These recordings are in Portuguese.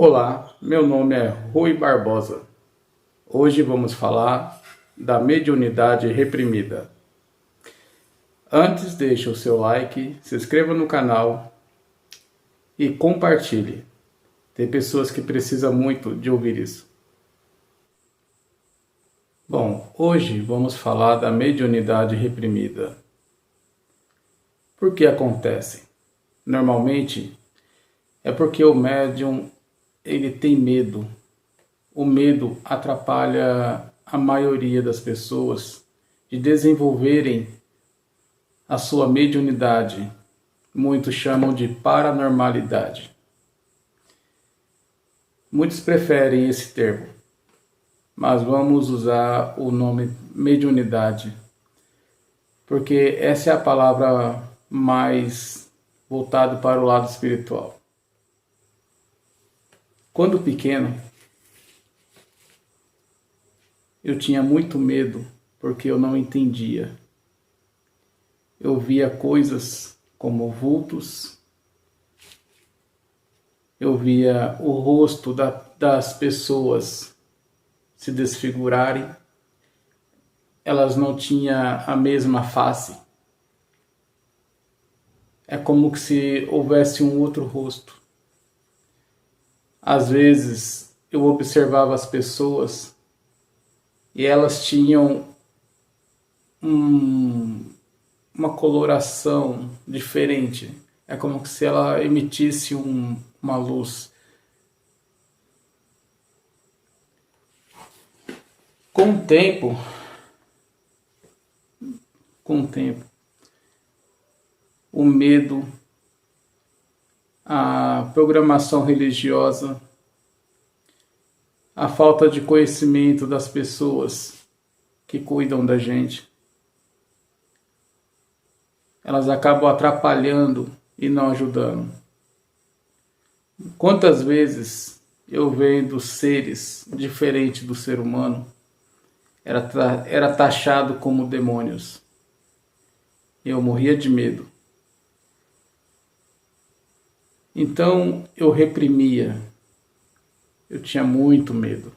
Olá, meu nome é Rui Barbosa. Hoje vamos falar da mediunidade reprimida. Antes, deixe o seu like, se inscreva no canal e compartilhe. Tem pessoas que precisam muito de ouvir isso. Bom, hoje vamos falar da mediunidade reprimida. Por que acontece? Normalmente é porque o médium ele tem medo. O medo atrapalha a maioria das pessoas de desenvolverem a sua mediunidade. Muitos chamam de paranormalidade. Muitos preferem esse termo, mas vamos usar o nome mediunidade, porque essa é a palavra mais voltada para o lado espiritual. Quando pequeno, eu tinha muito medo porque eu não entendia. Eu via coisas como vultos, eu via o rosto das pessoas se desfigurarem, elas não tinham a mesma face. É como se houvesse um outro rosto. Às vezes eu observava as pessoas e elas tinham uma coloração diferente. É como se ela emitisse uma luz. Com o tempo, com o tempo, o medo, a programação religiosa, a falta de conhecimento das pessoas que cuidam da gente, elas acabam atrapalhando e não ajudando. Quantas vezes eu vendo seres diferentes do ser humano, era taxado como demônios. Eu morria de medo. Então eu reprimia. Eu tinha muito medo.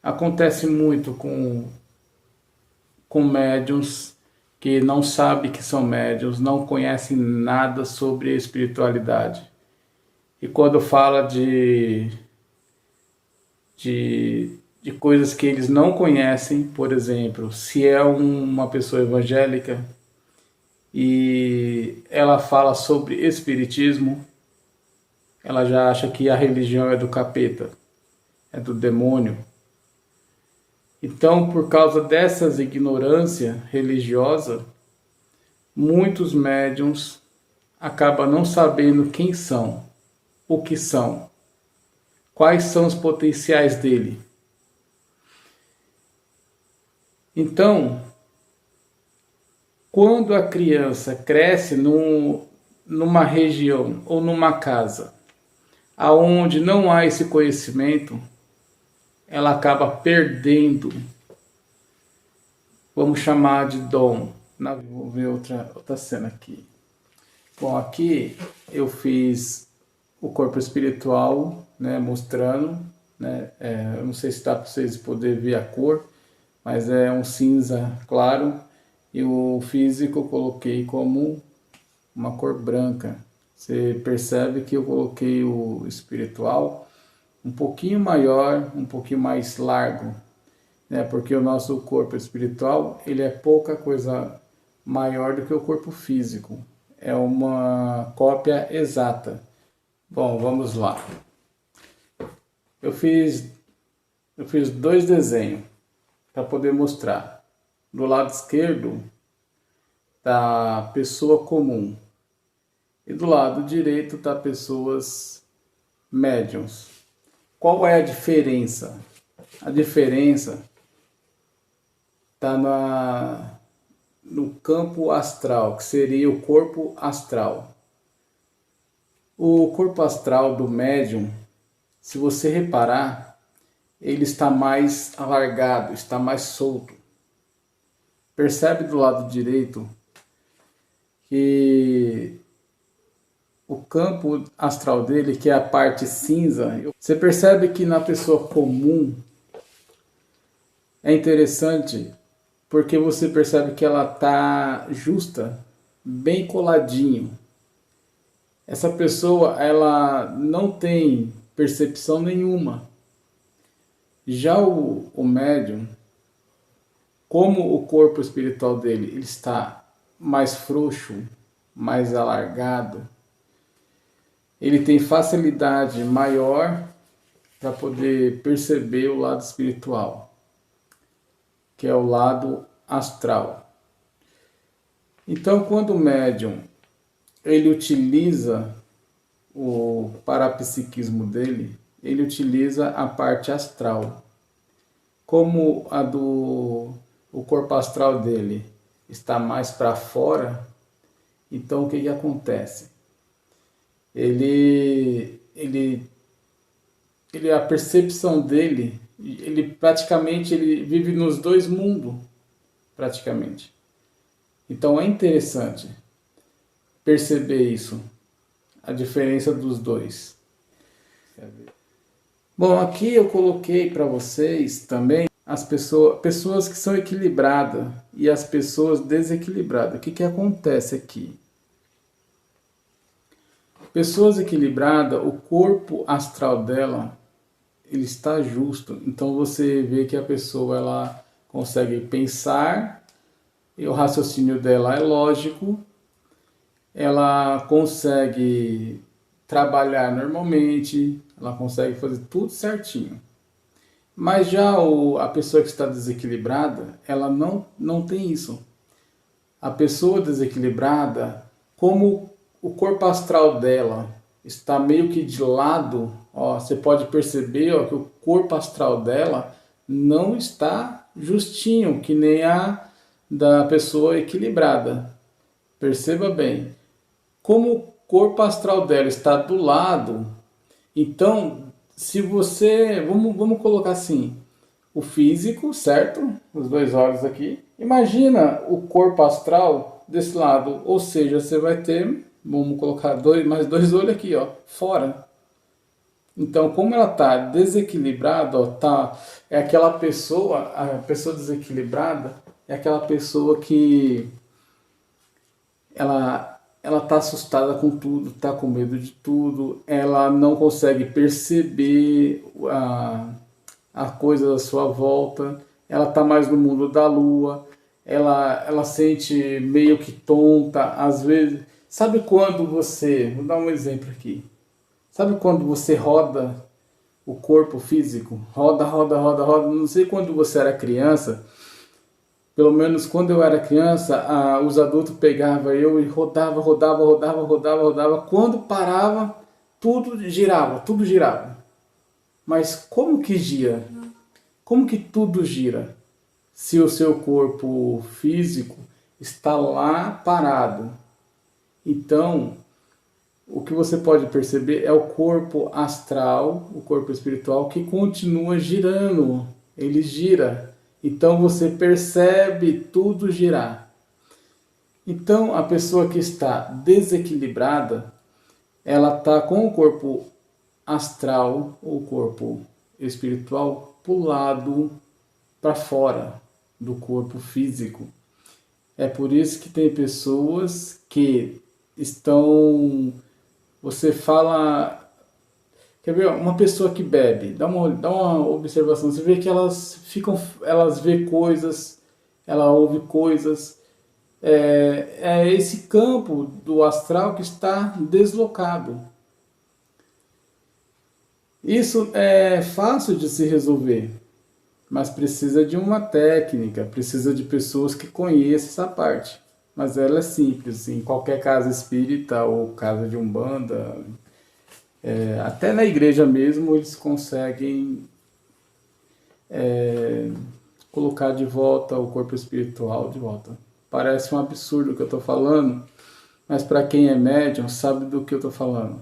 Acontece muito com médiuns que não sabem que são médiuns, não conhecem nada sobre espiritualidade. E quando fala de coisas que eles não conhecem, por exemplo, se é uma pessoa evangélica e ela fala sobre espiritismo, ela já acha que a religião é do capeta, é do demônio. Então, por causa dessas ignorância religiosa, muitos médiums acabam não sabendo quem são, o que são, quais são os potenciais dele. Então, quando a criança cresce numa região ou numa casa aonde não há esse conhecimento, ela acaba perdendo, vamos chamar de dom. Vou ver outra cena aqui. Bom, aqui eu fiz o corpo espiritual, né, mostrando, né, eu não sei se dá para vocês poderem ver a cor, mas é um cinza claro, e o físico eu coloquei como uma cor branca. Você percebe que eu coloquei o espiritual um pouquinho maior, um pouquinho mais largo, né? Porque o nosso corpo espiritual ele é pouca coisa maior do que o corpo físico. É uma cópia exata. Bom, vamos lá. Eu fiz dois desenhos para poder mostrar. Do lado esquerdo tá pessoa comum e do lado direito tá pessoas médiums. Qual é a diferença? A diferença está no campo astral, que seria o corpo astral. O corpo astral do médium, se você reparar, ele está mais alargado, está mais solto. Percebe do lado direito que o campo astral dele, que é a parte cinza, você percebe que na pessoa comum é interessante porque você percebe que ela tá justa, bem coladinho. Essa pessoa, ela não tem percepção nenhuma. Já o médium, como o corpo espiritual dele ele está mais frouxo, mais alargado, ele tem facilidade maior para poder perceber o lado espiritual, que é o lado astral. Então, quando o médium ele utiliza o parapsiquismo dele, ele utiliza a parte astral. Como o corpo astral dele está mais para fora, então o que acontece? A percepção dele, ele praticamente ele vive nos dois mundos, praticamente. Então é interessante perceber isso, a diferença dos dois. Bom, aqui eu coloquei para vocês também as pessoas que são equilibradas e as pessoas desequilibradas. O que acontece aqui? Pessoas equilibradas, o corpo astral dela ele está justo. Então você vê que a pessoa ela consegue pensar, e o raciocínio dela é lógico, ela consegue trabalhar normalmente, ela consegue fazer tudo certinho. Mas já a pessoa que está desequilibrada, ela não tem isso. A pessoa desequilibrada, como o corpo astral dela está meio que de lado, ó, você pode perceber ó, que o corpo astral dela não está justinho, que nem a da pessoa equilibrada. Perceba bem. Como o corpo astral dela está do lado, então, se você... Vamos colocar assim, o físico, certo? Os dois olhos aqui. Imagina o corpo astral desse lado, ou seja, você vai ter, vamos colocar mais dois olhos aqui, ó, fora. Então, como ela está desequilibrada, ó, é aquela pessoa, a pessoa desequilibrada é aquela pessoa que ela está assustada com tudo, está com medo de tudo, ela não consegue perceber a coisa à sua volta, ela está mais no mundo da lua, ela sente meio que tonta, às vezes. Sabe quando você, vou dar um exemplo aqui, sabe quando você roda o corpo físico, roda, não sei quando você era criança, pelo menos quando eu era criança, os adultos pegavam eu e rodava. Quando parava, tudo girava. Mas como que gira? Como que tudo gira? Se o seu corpo físico está lá parado. Então, o que você pode perceber é o corpo astral, o corpo espiritual, que continua girando. Ele gira. Então você percebe tudo girar. Então a pessoa que está desequilibrada, ela está com o corpo astral, ou corpo espiritual, pulado para fora do corpo físico. É por isso que tem pessoas que estão... Você fala... Quer ver? Uma pessoa que bebe, dá uma observação, você vê que elas vê coisas, ela ouve coisas. É esse campo do astral que está deslocado. Isso é fácil de se resolver, mas precisa de uma técnica, precisa de pessoas que conheçam essa parte. Mas ela é simples, em qualquer casa espírita ou casa de umbanda, até na igreja mesmo eles conseguem colocar de volta o corpo espiritual de volta. Parece um absurdo o que eu estou falando, mas para quem é médium sabe do que eu estou falando.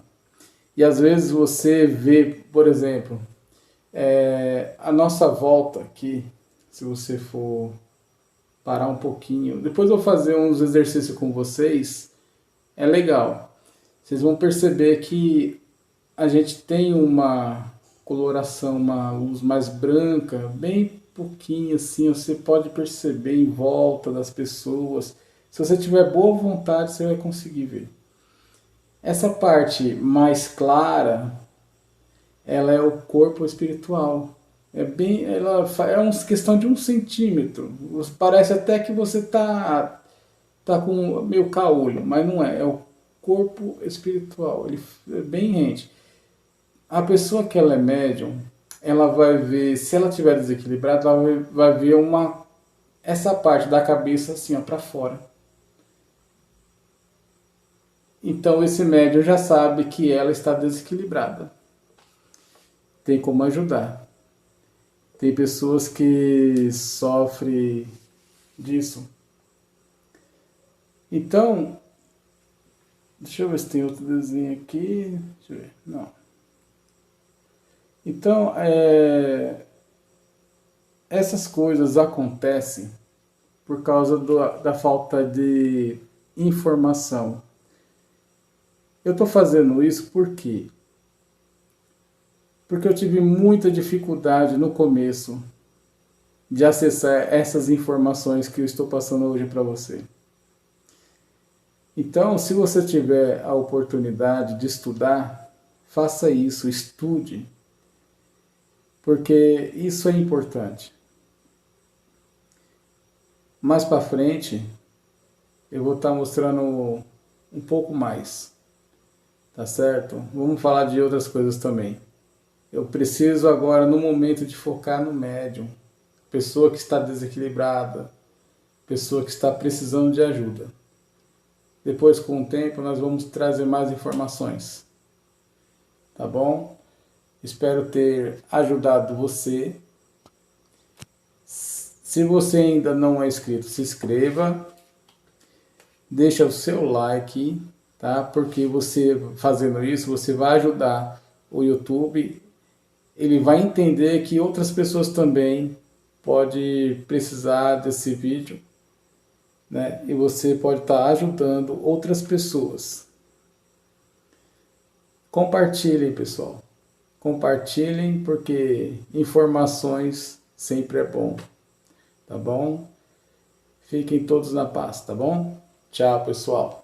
E às vezes você vê, por exemplo, a nossa volta aqui, se você for parar um pouquinho, depois eu vou fazer uns exercícios com vocês, é legal. vocês vão perceber que a gente tem uma coloração, uma luz mais branca, bem pouquinho assim, você pode perceber em volta das pessoas. Se você tiver boa vontade, você vai conseguir ver. Essa parte mais clara, ela é o corpo espiritual. É uma questão de 1 centímetro. Parece até que você tá com meio caolho, mas não é. É o corpo espiritual. Ele é bem rente. A pessoa que ela é médium, ela vai ver, se ela estiver desequilibrada, ela vai ver essa parte da cabeça assim, ó, para fora. Então esse médium já sabe que ela está desequilibrada. Tem como ajudar. Tem pessoas que sofrem disso. Então, deixa eu ver se tem outro desenho aqui. Deixa eu ver. Não. Então, essas coisas acontecem por causa da falta de informação. Eu estou fazendo isso por quê? Porque eu tive muita dificuldade no começo de acessar essas informações que eu estou passando hoje para você. Então, se você tiver a oportunidade de estudar, faça isso, estude, porque isso é importante. Mais para frente, eu vou estar mostrando um pouco mais, tá certo? Vamos falar de outras coisas também. Eu preciso agora, no momento, de focar no médium, pessoa que está desequilibrada, pessoa que está precisando de ajuda. Depois, com o tempo, nós vamos trazer mais informações. Tá bom? Espero ter ajudado você. Se você ainda não é inscrito, se inscreva. Deixa o seu like, tá? Porque você fazendo isso, você vai ajudar o YouTube. Ele vai entender que outras pessoas também podem precisar desse vídeo, né? E você pode estar ajudando outras pessoas. Compartilhem, pessoal. Compartilhem, porque informações sempre é bom, tá bom? Fiquem todos na paz, tá bom? Tchau, pessoal.